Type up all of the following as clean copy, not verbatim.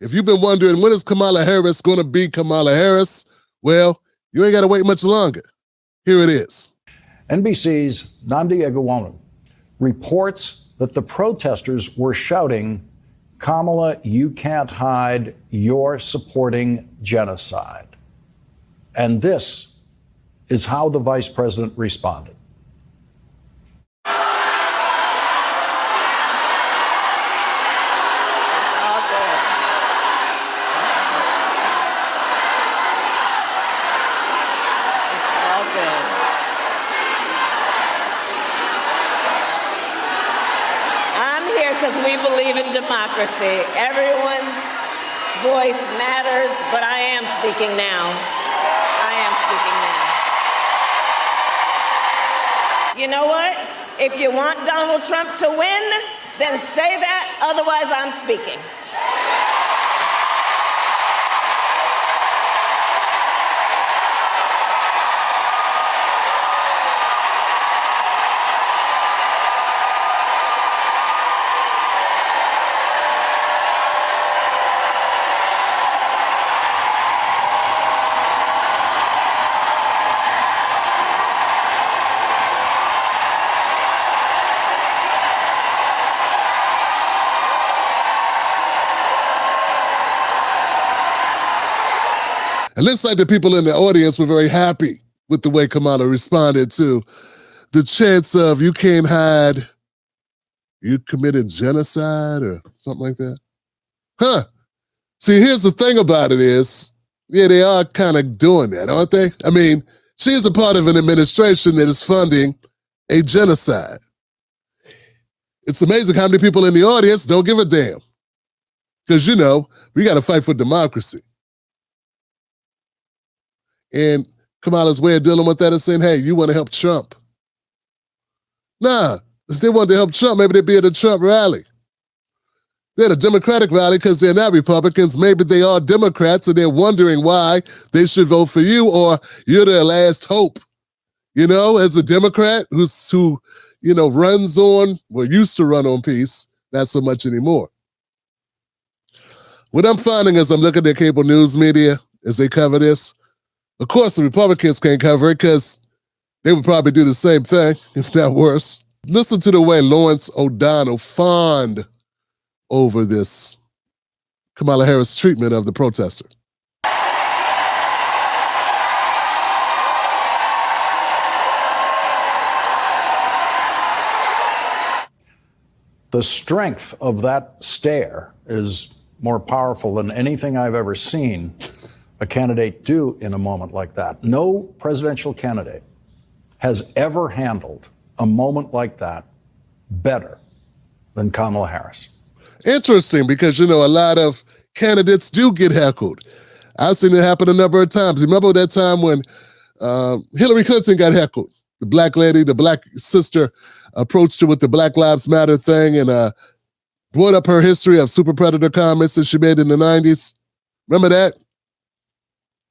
If you've been wondering when is Kamala Harris going to be Kamala Harris, well, you ain't got to wait much longer. Here it is. NBC's Nnamdi Egwuonu reports that the protesters were shouting, "Kamala, you can't hide, you're supporting genocide." And this is how the vice president responded. Because we believe in democracy. Everyone's voice matters, but I am speaking now. I am speaking now. You know what? If you want Donald Trump to win, then say that, otherwise I'm speaking. It looks like the people in the audience were very happy with the way Kamala responded to the chance of you can't hide, you committed genocide or something like that. Huh. See, here's the thing about it is, yeah, they are kind of doing that, aren't they? I mean, she is a part of an administration that is funding a genocide. It's amazing how many people in the audience don't give a damn. Because, you know, we got to fight for democracy. And Kamala's way of dealing with that is saying, hey, you want to help Trump. Nah, if they want to help Trump, maybe they'd be at a Trump rally. They're at a Democratic rally because they're not Republicans. Maybe they are Democrats and they're wondering why they should vote for you, or you're their last hope. You know, as a Democrat who runs on, well, used to run on peace, not so much anymore. What I'm finding as I'm looking at cable news media as they cover this, of course, the Republicans can't cover it because they would probably do the same thing, if not worse. Listen to the way Lawrence O'Donnell fawned over this Kamala Harris treatment of the protester. The strength of that stare is more powerful than anything I've ever seen a candidate do in a moment like that. No presidential candidate has ever handled a moment like that better than Kamala Harris. Interesting, because, you know, a lot of candidates do get heckled. I've seen it happen a number of times. Remember that time when Hillary Clinton got heckled? The black lady, the black sister approached her with the Black Lives Matter thing and brought up her history of super predator comments that she made in the 90s. Remember that?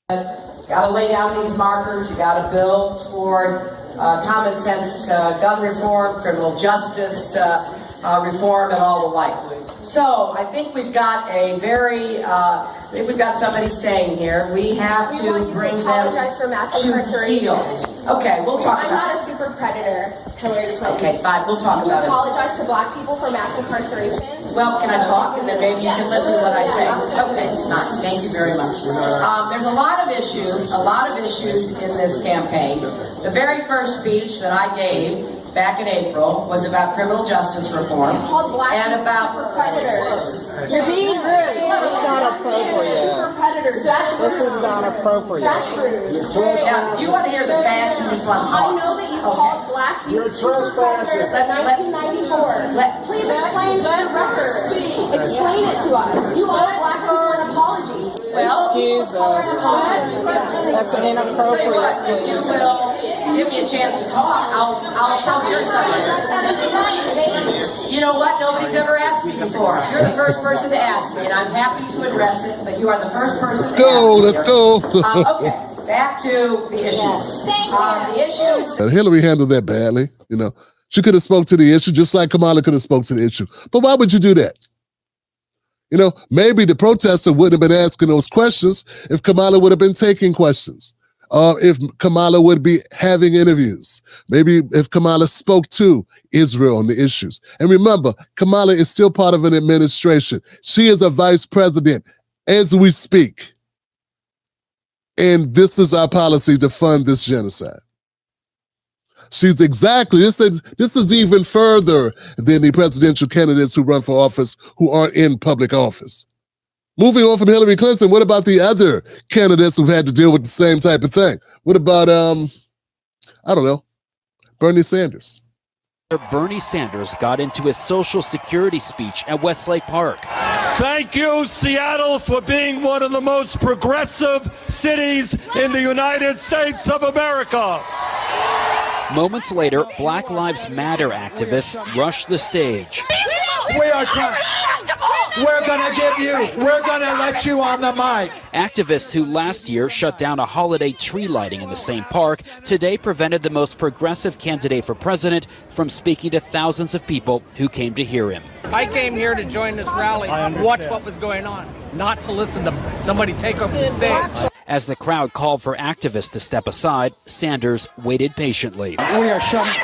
Got to lay down these markers. You got to build toward common sense gun reform, criminal justice reform, and all the like. So I think we've got we've got somebody saying here, we have to bring them apologize for mass incarceration. Okay, we'll talk about it. I'm not a super predator, Hillary Clinton. Okay, fine, we'll talk about it. Can you apologize to black people for mass incarceration? Well, can I talk? And then maybe you can listen to what I say. Okay, fine. Thank you very much. There's a lot of issues in this campaign. The very first speech that I gave back in April was about criminal justice reform and about predators. You're being rude. That's not appropriate. This is not appropriate. That's rude. Now, you want to hear the facts, you just want to talk. I know that you called black youth super predators in 1994. Please explain the record. Explain it to us. You owe black people an apology. Well, excuse us. That's an inappropriate thing. If you will give me a chance to talk, I'll approach your side. You know what? Nobody's ever asked me before. You're the first person to ask me, and I'm happy to address it, but you are the first person to ask me. Let's go. Okay, back to the issues. The issues. Hillary handled that badly. You know, she could have spoke to the issue just like Kamala could have spoke to the issue. But why would you do that? You know, maybe the protester wouldn't have been asking those questions if Kamala would have been taking questions. If Kamala would be having interviews. Maybe if Kamala spoke to Israel on the issues. And remember, Kamala is still part of an administration. She is a vice president as we speak. And this is our policy to fund this genocide. She's exactly, this is even further than the presidential candidates who run for office who aren't in public office. Moving on from Hillary Clinton, what about the other candidates who've had to deal with the same type of thing? What about, I don't know, Bernie Sanders? Bernie Sanders got into his Social Security speech at Westlake Park. Thank you, Seattle, for being one of the most progressive cities in the United States of America. Moments later, Black Lives Matter activists rushed the stage. We are trying. We're gonna let you on the mic. Activists who last year shut down a holiday tree lighting in the same park today prevented the most progressive candidate for president from speaking to thousands of people who came to hear him. I came here to join this rally, watch what was going on, not to listen to somebody take over the stage. As the crowd called for activists to step aside, Sanders waited patiently. We are shutting.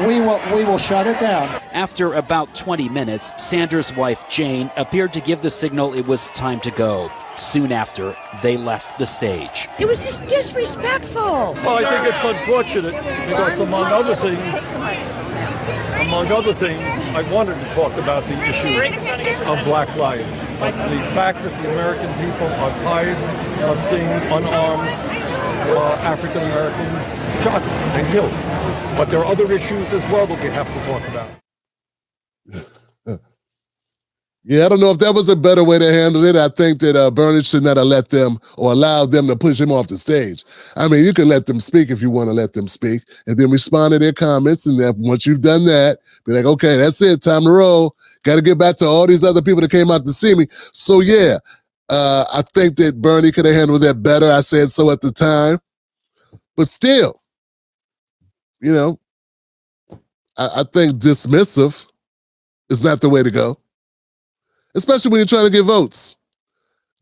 We will shut it down. After about 20 minutes, Sanders' wife, Jane, appeared to give the signal it was time to go. Soon after, they left the stage. It was just disrespectful. Well, I think it's unfortunate because, among other things, I wanted to talk about the issue of Black lives. But the fact that the American people are tired of seeing unarmed African Americans shot and killed. But there are other issues as well that we have to talk about. Yeah, I don't know if that was a better way to handle it. I think that Bernie should not have let them or allowed them to push him off the stage. I mean, you can let them speak if you want to let them speak and then respond to their comments. And then once you've done that, be like, okay, that's it. Time to roll. Got to get back to all these other people that came out to see me. So, yeah, I think that Bernie could have handled that better. I said so at the time. But still, you know, I think dismissive is not the way to go. Especially when you're trying to get votes.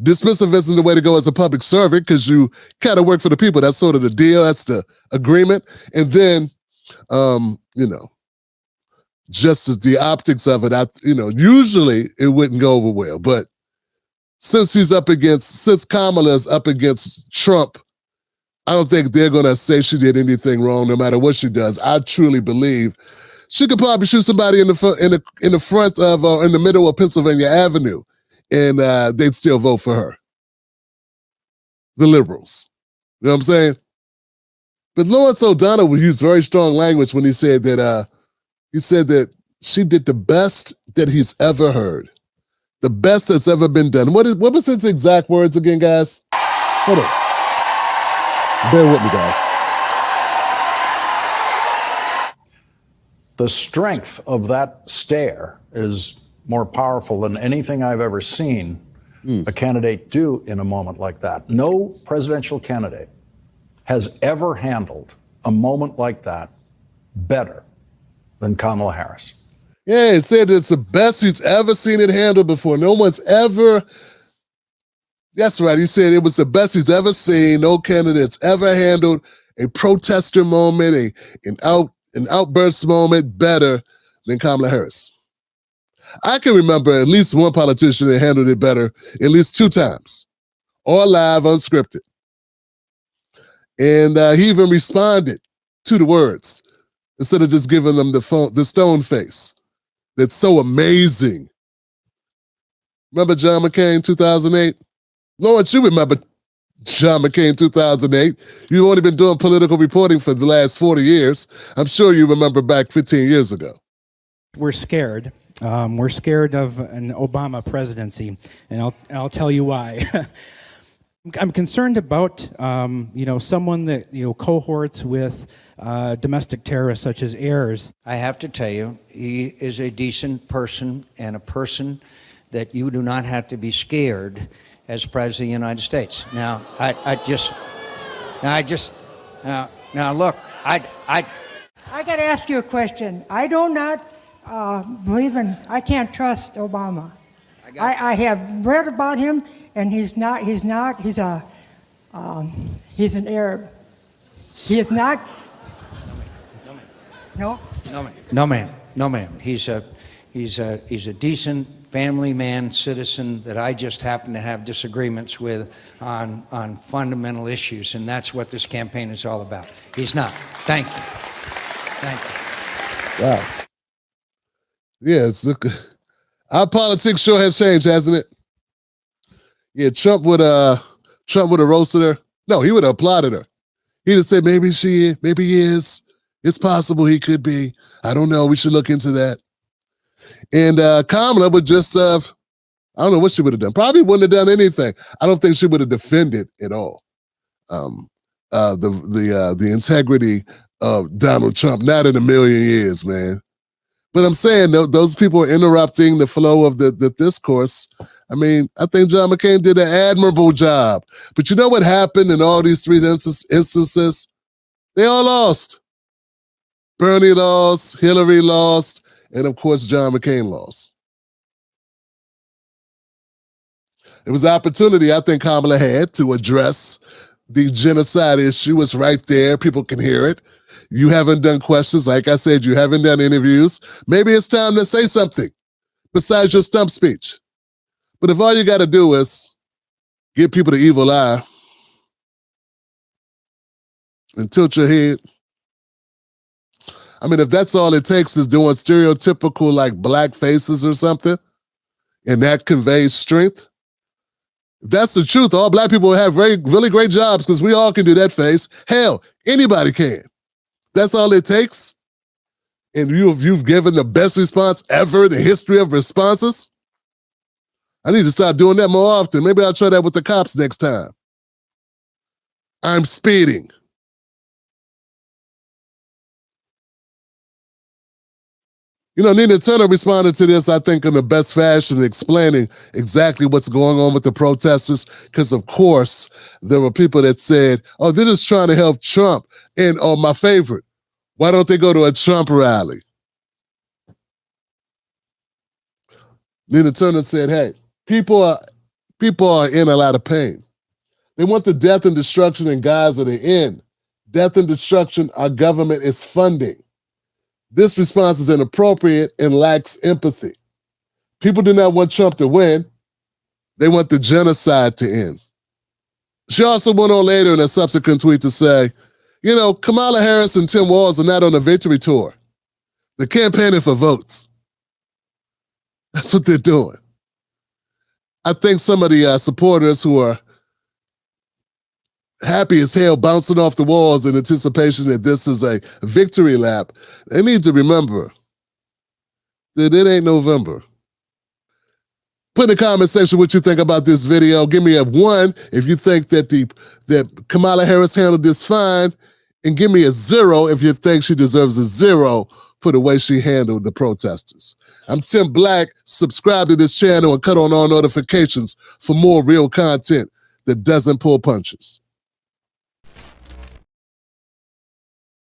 Dismissive isn't the way to go as a public servant because you kind of work for the people. That's sort of the deal. That's the agreement. And then, you know, just as the optics of it, usually it wouldn't go over well. But since Kamala is up against Trump, I don't think they're going to say she did anything wrong no matter what she does. I truly believe she could probably shoot somebody in the middle of Pennsylvania Avenue, and they'd still vote for her. The liberals. You know what I'm saying? But Lawrence O'Donnell would use very strong language when he said that she did the best that he's ever heard. The best that's ever been done. What was his exact words again, guys? Hold on. Bear with me, guys. The strength of that stare is more powerful than anything I've ever seen a candidate do in a moment like that. No presidential candidate has ever handled a moment like that better than Kamala Harris. Yeah, he said it's the best he's ever seen it handled before. No one's ever... That's right. He said it was the best he's ever seen. No candidate's ever handled a protester moment, an outburst moment better than Kamala Harris. I can remember at least one politician that handled it better at least 2 times, all live, unscripted. And he even responded to the words instead of just giving them the stone face. That's so amazing. Remember John McCain, 2008? Lawrence, you remember John McCain, 2008. You've only been doing political reporting for the last 40 years. I'm sure you remember back 15 years ago. We're scared. We're scared of an Obama presidency, and I'll tell you why. I'm concerned about someone that cohorts with domestic terrorists such as Ayers. I have to tell you, he is a decent person and a person that you do not have to be scared as President of the United States. Now, look, I got to ask you a question. I I can't trust Obama. I have read about him, and he's an Arab. He is not. No? No, ma'am. He's a decent family man, citizen that I just happen to have disagreements with on fundamental issues, and that's what this campaign is all about. He's not. Thank you. Wow. Yes, look, our politics sure has changed, hasn't it? Yeah, Trump would have roasted her. No, he would have applauded her. He'd have said, maybe he is. It's possible he could be. I don't know. We should look into that. And Kamala would just have, I don't know what she would have done. Probably wouldn't have done anything. I don't think she would have defended at all the integrity of Donald Trump. Not in a million years, man. But I'm saying those people are interrupting the flow of the discourse. I mean, I think John McCain did an admirable job. But you know what happened in all these three instances? They all lost. Bernie lost, Hillary lost, and of course, John McCain lost. It was an opportunity I think Kamala had to address the genocide issue. It's right there. People can hear it. You haven't done questions. Like I said, you haven't done interviews. Maybe it's time to say something besides your stump speech. But if all you got to do is give people the evil eye and tilt your head, I mean, if that's all it takes is doing stereotypical like black faces or something, and that conveys strength, if that's the truth, all black people have really great jobs because we all can do that face. Hell, anybody can. That's all it takes. And you've given the best response ever in the history of responses. I need to start doing that more often. Maybe I'll try that with the cops next time. I'm speeding. You know, Nina Turner responded to this, I think, in the best fashion, explaining exactly what's going on with the protesters. Because, of course, there were people that said, oh, they're just trying to help Trump. And, oh, my favorite, why don't they go to a Trump rally? Nina Turner said, hey, people are in a lot of pain. They want the death and destruction in Gaza to end. Death and destruction our government is funding. This response is inappropriate and lacks empathy. People do not want Trump to win. They want the genocide to end. She also went on later in a subsequent tweet to say, you know, Kamala Harris and Tim Walz are not on a victory tour. They're campaigning for votes. That's what they're doing. I think some of the supporters who are happy as hell bouncing off the walls in anticipation that this is a victory lap, they need to remember that it ain't November. Put in the comment section what you think about this video. Give me a 1 if you think that Kamala Harris handled this fine, and give me a 0 if you think she deserves a 0 for the way she handled the protesters. I'm Tim Black. Subscribe to this channel and cut on all notifications for more real content that doesn't pull punches.